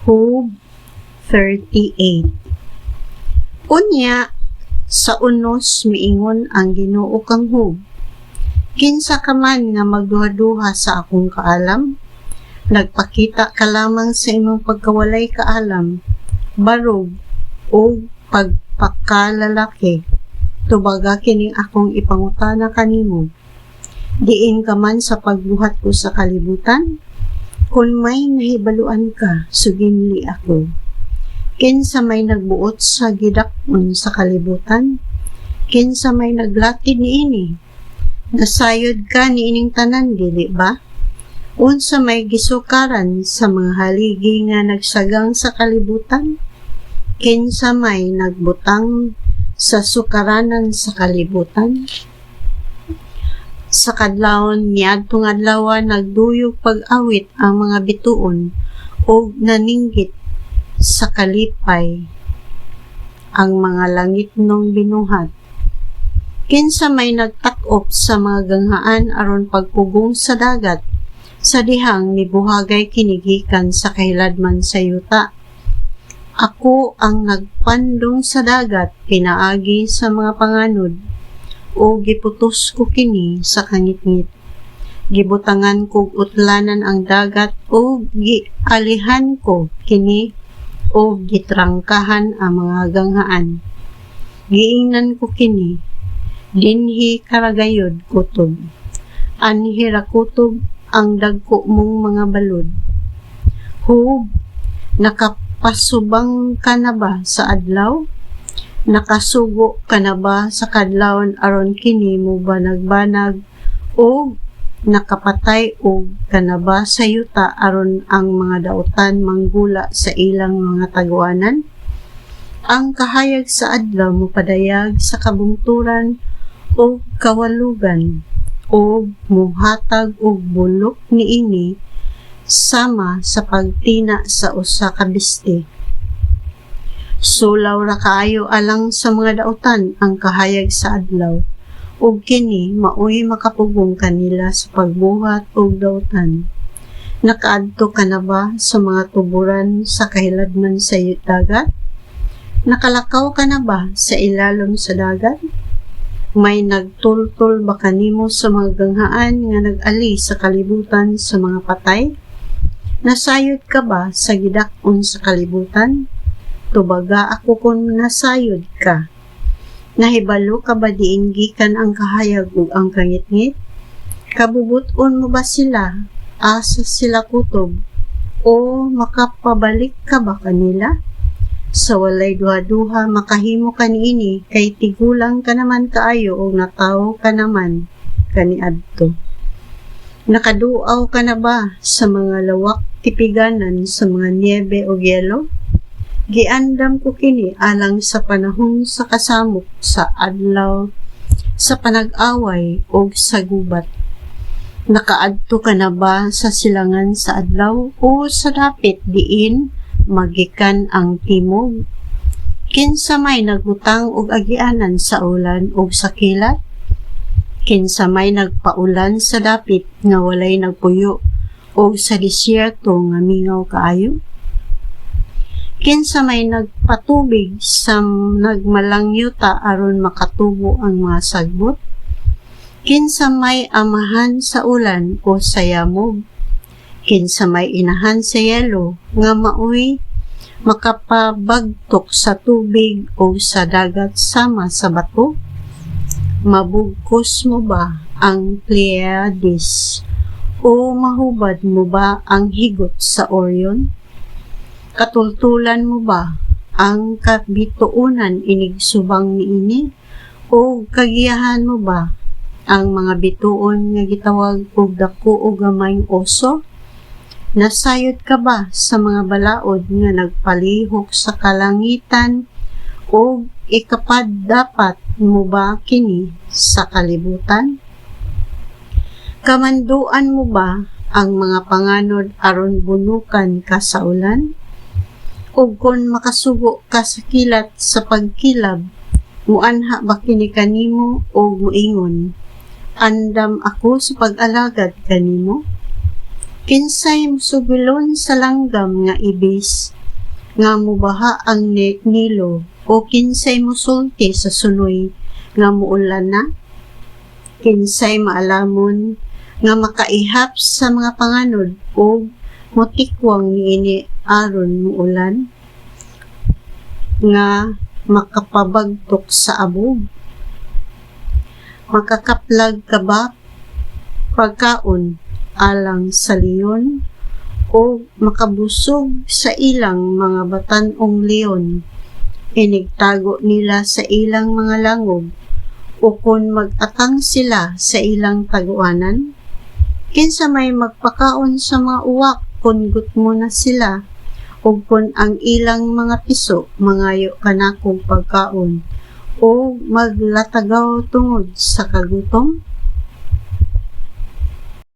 Job 38. Unya, sa unos miingon ang Ginoo kang Job, kinsa ka man nga magduha-duha sa akong kaalam, nagpakita ka lamang sa imong pagkawalay kaalam, barog o pagpakalalaki, tubaga kining akong ipangutana kanimo. Diin ka man sa pagbuhat ko sa kalibutan, kung may nahibaluan ka, suginli ako. Kinsa may nagbuot sa gidakon sa kalibutan, kinsa may naglatid niini, nasayod ka niining tanan, dili ba? Unsa may gisukaran sa mga haligi nga nagsagang sa kalibutan, kinsa may nagbutang sa sukaranan sa kalibutan. Sa kadlawon niadtong adlaw nagduyog pag-awit ang mga bituon o naninggit sa kalipay ang mga langit nung binuhat. Kinsa may nagtakop sa mga ganghaan aron pagpugong sa dagat, sa dihang nibuhagay kinigikan sa kahiladman sa yuta. Ako ang nagpandong sa dagat, pinaagi sa mga panganod, o giputos ko kini sa kangit-ngit. Gibutangan ko utlanan ang dagat o gialihan ko kini o gitrangkahan ang mga ganghaan. Giingnan ko kini, dinhi karagayod kutob. Anhira kutob ang dagko mong mga balod. Job, nakapasubang ka na ba sa adlaw? Nakasugo ka na ba sa kadlawon aron kini mo ba nagbanag o nakapatay og ka na ba sa yuta aron ang mga dautan manggula sa ilang mga taguanan? Ang kahayag sa adlaw mo padayag sa kabungturan o kawalugan o muhatag og bulok niini sama sa pagtina sa usa ka bisti. Sulaw ra kaayo alang sa mga dautan ang kahayag sa adlaw, ug kini maoy makapugong kanila sa pagbuhat og dautan. Nakaadto ka na ba sa mga tuburan sa kahiladman sa dagat? Nakalakaw ka na ba sa ilalom sa dagat? May nagtultol ba kanimo sa mga ganghaan nga nag-ali sa kalibutan sa mga patay? Nasayod ka ba sa gidakon sa kalibutan? Tubaga ako kung nasayod ka. Nahibalo ka ba diin gikan ang kahayag ug ang kangit-ngit? Kabubuton mo ba sila? Asa sila kutob? O makapabalik ka ba kanila? Sa walay duha-duha makahimo ka niini, kay tigulang ka naman kaayo o natawo ka naman kaniadto. Nakaduaw ka na ba sa mga lawak tipiganan sa mga niebe o yelo? Giandam ko kini alang sa panahon sa kasamok sa adlaw, sa panag-away o sa gubat. Nakaadto ka na ba sa silangan sa adlaw o sa dapit diin magikan ang timog? Kinsa may nagbutang og agianan sa ulan o sa kilat? Kinsa may nagpaulan sa dapit nga walay nagpuyo o sa disyerto nga mingaw kaayo? Kinsa may nagpatubig sa nagmalangyuta aron makatubo ang mga sagbot? Kinsa may amahan sa ulan o sa yamog? Kinsa may inahan sa yelo nga maoy makapabagtok sa tubig o sa dagat sama sa bato? Mabugkos mo ba ang Pleiades o mahubad mo ba ang higot sa Orion? Katultulan mo ba ang kabituunan inig subang niini? O kagiyahan mo ba ang mga bituon nga gitawag og dako o gamayng oso? Nasayod ka ba sa mga balaod nga nagpalihok sa kalangitan? O ikapad dapat mo ba kini sa kalibutan? Kamanduan mo ba ang mga panganod aron bunukan ka sa ulan? O kung makasugo ka sa kilat sa pagkilab, muanha ba kini kanimo o muingon, andam ako sa pag-alagad kanimo? Kinsay musugilon sa langgam nga ibis, nga mubaha ang Nilo o kinsay musulti sa sunoy nga muulan na? Kinsay maalamon nga makaihap sa mga panganod o motikwang niini aron muulan? Nga makapabagtok sa abog? Makakaplag ka ba pagkaon alang sa leon? O makabusog sa ilang mga batanong leon? Inigtago nila sa ilang mga langob o kung mag-atang sila sa ilang taguanan? Kinsa may magpakaon sa mga uwak kung gutmo na sila o kung ang ilang mga piso mangayo kanakong pagkaon o maglatagaw tungod sa kagutom?